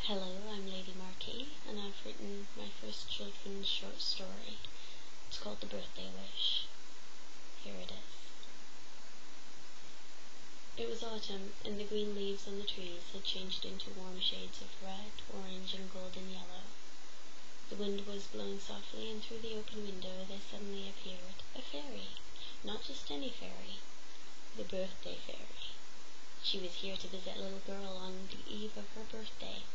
Hello, I'm Lady Marquis, and I've written my first children's short story. It's called The Birthday Wish. Here it is. It was autumn, and the green leaves on the trees had changed into warm shades of red, orange, and golden yellow. The wind was blowing softly, and through the open window there suddenly appeared a fairy. Not just any fairy, the birthday fairy. She was here to visit a little girl on the eve of her birthday.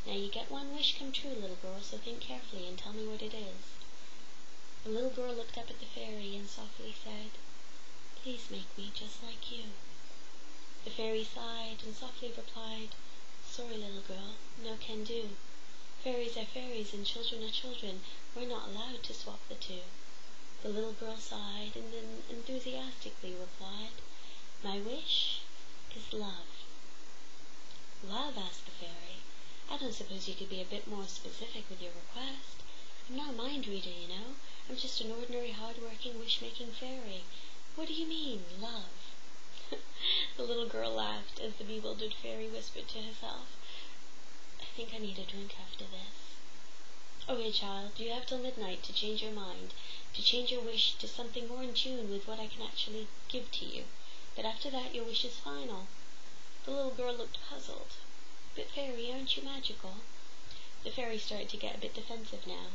Now you get one wish come true, little girl, so think carefully and tell me what it is. The little girl looked up at the fairy and softly said, "Please make me just like you." The fairy sighed and softly replied, "Sorry, little girl, no can do. Fairies are fairies and children are children. We're not allowed to swap the two." The little girl sighed and then enthusiastically replied, "My wish is love." "Love?" asked the fairy. "I don't suppose you could be a bit more specific with your request? I'm not a mind reader, you know. I'm just an ordinary, hard-working, wish-making fairy. What do you mean, love?" The little girl laughed as the bewildered fairy whispered to herself, "I think I need a drink after this." "Okay, child, you have till midnight to change your mind, to change your wish to something more in tune with what I can actually give to you. But after that, your wish is final." The little girl looked puzzled. "But fairy, aren't you magical?" The fairy started to get a bit defensive now.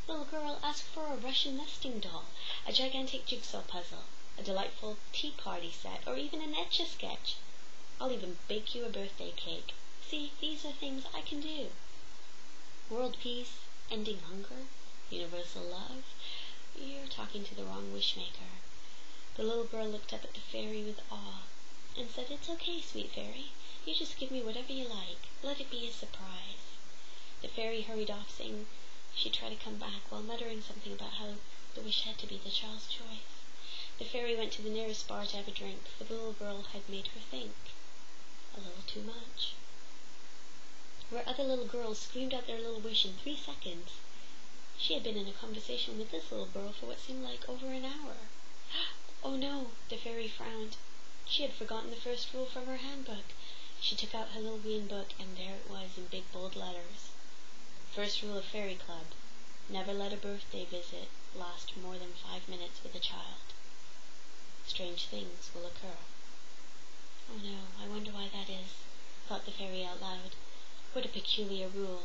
"Little girl, ask for a Russian nesting doll, a gigantic jigsaw puzzle, a delightful tea party set, or even an etch-a-sketch. I'll even bake you a birthday cake. See, these are things I can do. World peace, ending hunger, universal love. You're talking to the wrong wishmaker." The little girl looked up at the fairy with awe and said, "It's okay, sweet fairy. You just give me whatever you like. Let it be a surprise." The fairy hurried off, saying she'd try to come back while muttering something about how the wish had to be the child's choice. The fairy went to the nearest bar to have a drink, for the little girl had made her think a little too much. Where other little girls screamed out their little wish in 3 seconds, she had been in a conversation with this little girl for what seemed like over an hour. "Oh no," the fairy frowned. She had forgotten the first rule from her handbook. She took out her little green book, and there it was in big bold letters. First rule of Fairy Club: never let a birthday visit last more than 5 minutes with a child. Strange things will occur. "Oh no, I wonder why that is," thought the fairy out loud. "What a peculiar rule.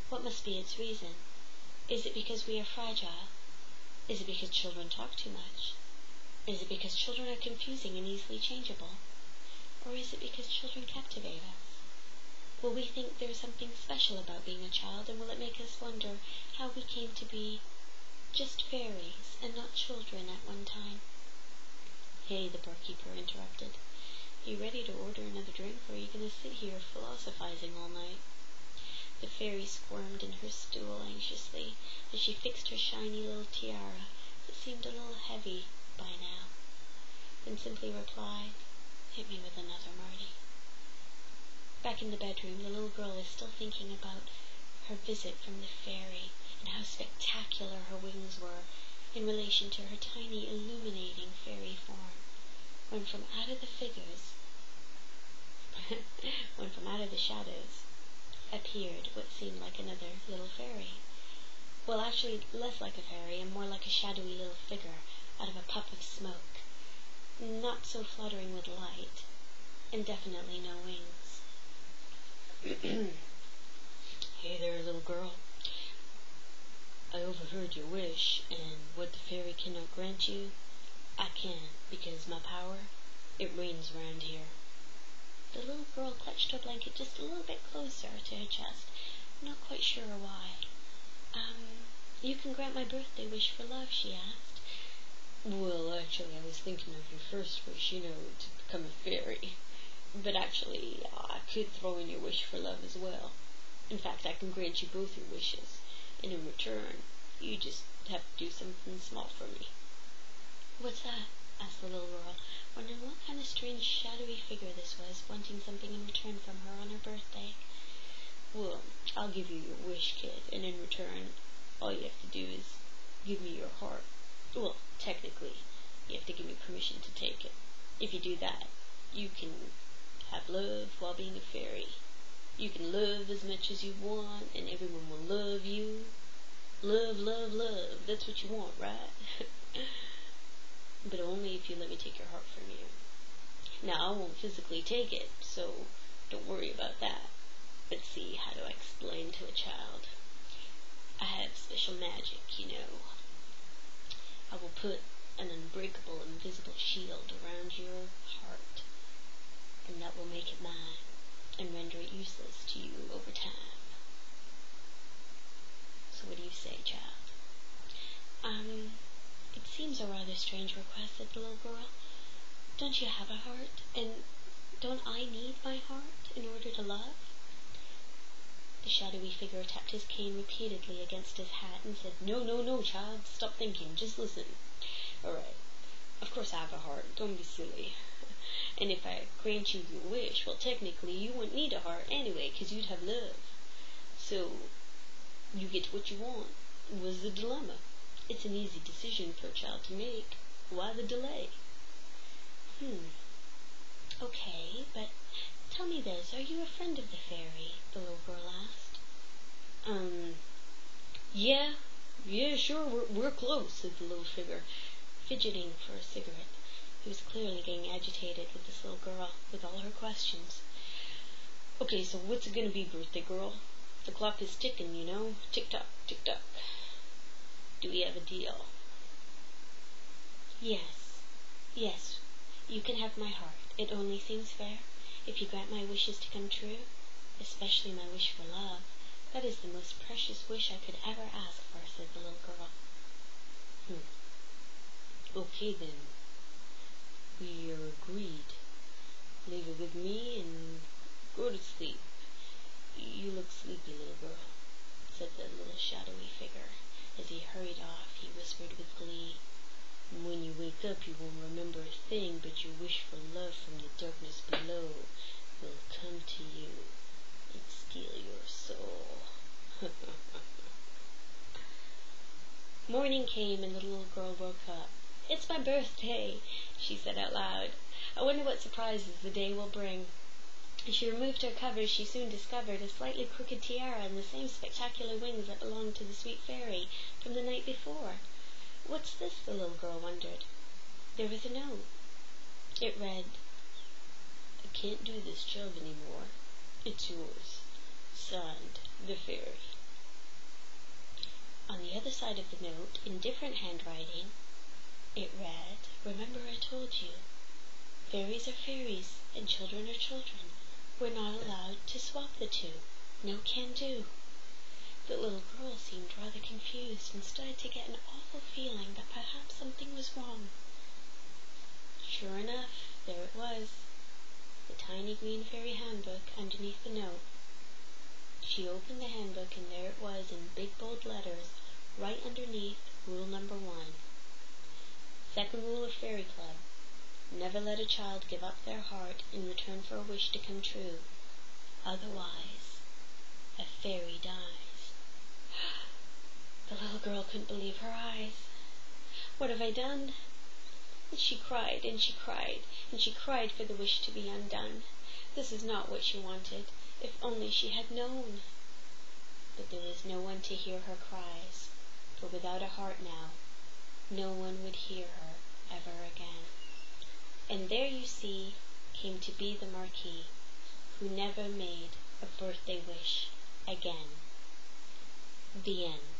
What must be its reason? Is it because we are fragile? Is it because children talk too much? Is it because children are confusing and easily changeable? Or is it because children captivate us? Will we think there is something special about being a child, and will it make us wonder how we came to be just fairies and not children at one time?" "Hey," the barkeeper interrupted. "You ready to order another drink, or are you going to sit here philosophizing all night?" The fairy squirmed in her stool anxiously as she fixed her shiny little tiara that seemed a little heavy by now, then simply replied, "Hit me with another, Marty." Back in the bedroom, the little girl was still thinking about her visit from the fairy and how spectacular her wings were in relation to her tiny, illuminating fairy form, when from out of the shadows appeared what seemed like another little fairy. Well, actually less like a fairy and more like a shadowy little figure out of a puff of smoke, not so fluttering with light, and definitely no wings. "Hey there, little girl. I overheard your wish, and what the fairy cannot grant you, I can, because my power, it reigns round here." The little girl clutched her blanket just a little bit closer to her chest, not quite sure why. You can grant my birthday wish for love?" she asked. "Well, actually, I was thinking of your first wish, to become a fairy. But actually, I could throw in your wish for love as well. In fact, I can grant you both your wishes, and in return, you just have to do something small for me." "What's that?" asked the little girl, wondering what kind of strange shadowy figure this was, wanting something in return from her on her birthday. "Well, I'll give you your wish, kid, and in return, all you have to do is give me your heart. Well, technically, you have to give me permission to take it. If you do that, you can have love while being a fairy. You can love as much as you want, and everyone will love you. Love, love, love. That's what you want, right? But only if you let me take your heart from you. Now, I won't physically take it, so don't worry about that. But see, how do I explain to a child? I have special magic, you know. I will put an unbreakable, invisible shield around your heart, and that will make it mine, and render it useless to you over time. So what do you say, child? It seems a rather strange request, said the little girl. Don't you have a heart, and don't I need my heart in order to love? The shadowy figure tapped his cane repeatedly against his hat and said, No, no, no, child, stop thinking, just listen. All right, of course I have a heart, don't be silly. And if I grant you your wish, well, technically you wouldn't need a heart anyway, 'cause you'd have love. So, you get what you want. What's the dilemma? It's an easy decision for a child to make. Why the delay? Okay, but tell me this, are you a friend of the fairy? The little girl asked. Yeah, sure, we're close, said the little figure, fidgeting for a cigarette. He was clearly getting agitated with this little girl, with all her questions. Okay, so what's it gonna be, birthday girl? The clock is ticking, you know. Tick-tock, tick-tock. Do we have a deal? Yes, you can have my heart. It only seems fair if you grant my wishes to come true, especially my wish for love. That is the most precious wish I could ever ask for, said the little girl. Okay then. We are agreed. Leave it with me and go to sleep. You look sleepy, little girl, said the little shadowy figure. As he hurried off, he whispered with glee, When you wake up, you won't remember a thing, but your wish for love from the darkness below will come to you and steal your soul. Morning came, and the little girl woke up. It's my birthday, she said out loud. I wonder what surprises the day will bring. As she removed her covers, she soon discovered a slightly crooked tiara and the same spectacular wings that belonged to the sweet fairy from the night before. What's this? The little girl wondered. There was a note. It read, I can't do this job anymore. It's yours. Signed, the fairy. On the other side of the note, in different handwriting, it read, Remember I told you, fairies are fairies and children are children. We're not allowed to swap the two. No can do. The little girl seemed rather confused and started to get an awful feeling that perhaps something was wrong. Sure enough, there it was, the tiny green fairy handbook underneath the note. She opened the handbook and there it was in big bold letters, right underneath rule number 1. Second rule of Fairy Club. Never let a child give up their heart in return for a wish to come true. Otherwise, a fairy dies. The little girl couldn't believe her eyes. What have I done? And she cried, and she cried, and she cried for the wish to be undone. This is not what she wanted. If only she had known. But there was no one to hear her cries, for without a heart now, no one would hear her ever again. And there, you see, came to be the Marquis, who never made a birthday wish again. The end.